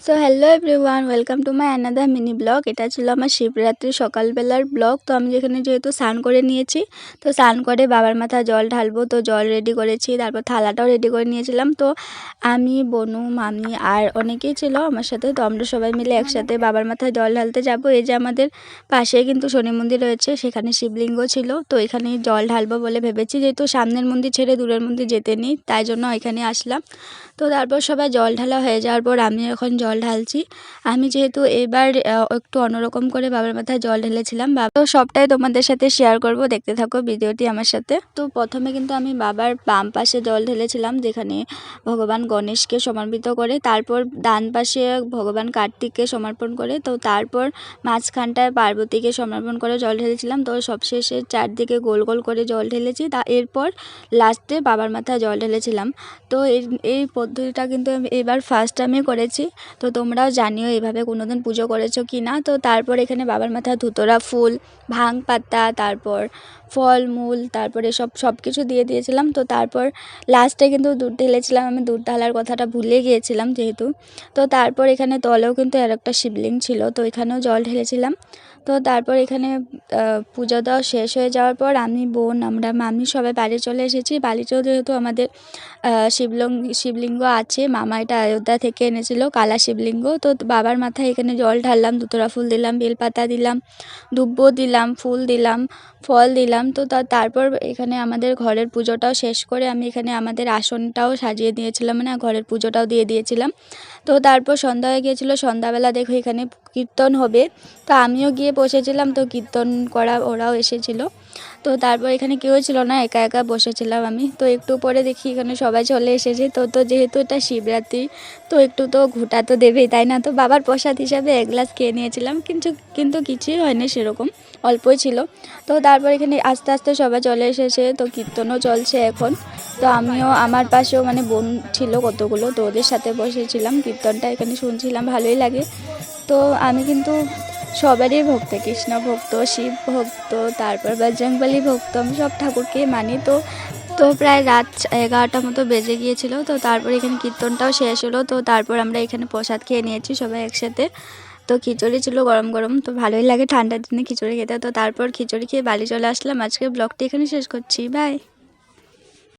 So hello everyone, welcome to my another mini blog. এটা ছিল আমার শিবরাত্রি সকালবেলার ব্লগ। তো আমি যেখানে যেহেতু স্নান করে নিয়েছি, তো স্নান করে বাবার মাথায় জল ঢালবো, তো জল রেডি করেছি, তারপর থালাটাও রেডি করে নিয়েছিলাম। তো আমি, বনু, মামি আর অনেকেই ছিল আমার সাথে। তো আমরা সবাই মিলে একসাথে বাবার মাথায় জল ঢালতে যাব। এই যে আমাদের পাশে কিন্তু শনি মন্দির রয়েছে, সেখানে শিবলিঙ্গ ছিল, তো এখানে জল ঢালবো বলে ভেবেছি। যেহেতু সামনের মন্দির ছেড়ে দূরের মন্দির যেতে নেই, তাই জন্য এখানে আসলাম। তো তারপর সবাই জল ঢালা হয়ে যাওয়ার পর আমি এখন জল ঢালছি। আমি যেহেতু এবার একটু অন্যরকম করে বাবার মাথায় জল ঢেলেছিলাম, তো সবটাই তোমাদের সাথে শেয়ার করব, দেখতে থাকো ভিডিওটি আমার সাথে। তো প্রথমে কিন্তু আমি বাবার বাম পাশে জল ঢেলেছিলাম, যেখানে ভগবান গণেশকে সমর্পিত করে, তারপর ডান পাশে ভগবান কার্তিককে সমর্পণ করে, তো তারপর মাঝখানটায় পার্বতীকে সমর্পণ করে জল ঢেলেছিলাম। তো সবশেষে চারদিকে গোল গোল করে জল ঢেলেছি, এরপর লাস্টে বাবার মাথায় জল ঢেলেছিলাম। তো এই পদ্ধতিটা কিন্তু এবার ফার্স্ট আমি করেছি। তো তোমরাও জানিও এইভাবে কোনোদিন পুজো করেছো কি না। তো তারপর এখানে বাবার মাথায় ধুতরা ফুল, ভাং পাতা, তারপর ফল মূল, তারপর সব কিছু দিয়ে দিয়েছিলাম। তো তারপর লাস্টে কিন্তু দুধ ঢেলেছিলাম, আমি দুধ ঢালার কথাটা ভুলে গিয়েছিলাম যেহেতু। তো তারপর এখানে তলেও কিন্তু আর একটা শিবলিঙ্গ ছিল, তো এখানেও জল ঢেলেছিলাম। তো তারপর এখানে পুজো দেওয়া শেষ হয়ে যাওয়ার পর আমি, বোন, আমরা, মামি সবাই বাড়ি চলে এসেছি। বাড়িতেও যেহেতু আমাদের শিবলিঙ্গ আছে, মামা এটা অযোধ্যা থেকে এনেছিল, কালা শিবলিঙ্গ। তো বাবার মাথায় এখানে জল ঢাললাম, ধুতরা ফুল দিলাম, বেলপাতা দিলাম, দুব্বো দিলাম, ফুল দিলাম, ফল দিলাম। তো তারপর এখানে আমাদের ঘরের পুজোটাও শেষ করে আমি এখানে আমাদের আসনটাও সাজিয়ে দিয়েছিলাম, মানে ঘরের পুজোটাও দিয়ে দিয়েছিলাম। তো তারপর সন্ধ্যা হয়ে গিয়েছিলো, সন্ধ্যাবেলা দেখো এখানে কীর্তন হবে, তো আমিও গিয়ে বসেছিলাম। তো কীর্তন করা ওরাও এসেছিলো। তো তারপর এখানে কেউ ছিল না, একা একা বসেছিলাম আমি। তো একটু পরে দেখি এখানে সবাই চলে এসেছে। তো যেহেতু এটা শিবরাত্রি, তো একটু তো ঘুঁটা তো দেবেই, তাই না? তো বাবার প্রসাদ হিসাবে এক গ্লাস খেয়ে নিয়েছিলাম, কিন্তু কিছুই হয়নি সেরকম, অল্পই ছিল। তো তারপর এখানে আস্তে আস্তে সবাই চলে এসেছে, তো কীর্তনও চলছে এখন। তো আমিও, আমার পাশেও মানে বোন ছিল কতগুলো, তো ওদের সাথে বসেছিলাম, কীর্তনটা এখানে শুনছিলাম, ভালোই লাগে। তো আমি কিন্তু সবারই ভক্ত, কৃষ্ণ ভক্ত, শিব ভক্ত, তারপর বজরংবলী ভক্ত, আমি সব ঠাকুরকেই মানি। তো প্রায় রাত 11টা মতো বেজে গিয়েছিল। তো তারপর এখানে কীর্তনটাও শেষ হলো। তো তারপর আমরা এখানে প্রসাদ খেয়ে নিয়েছি সবাই একসাথে। তো খিচুড়ি ছিল গরম গরম, তো ভালোই লাগে ঠান্ডার দিনে খিচুড়ি খেতে। তো তারপর খিচুড়ি খেয়ে বাড়ি চলে আসলাম। আজকের ব্লগটি এখানে শেষ করছি, বাই।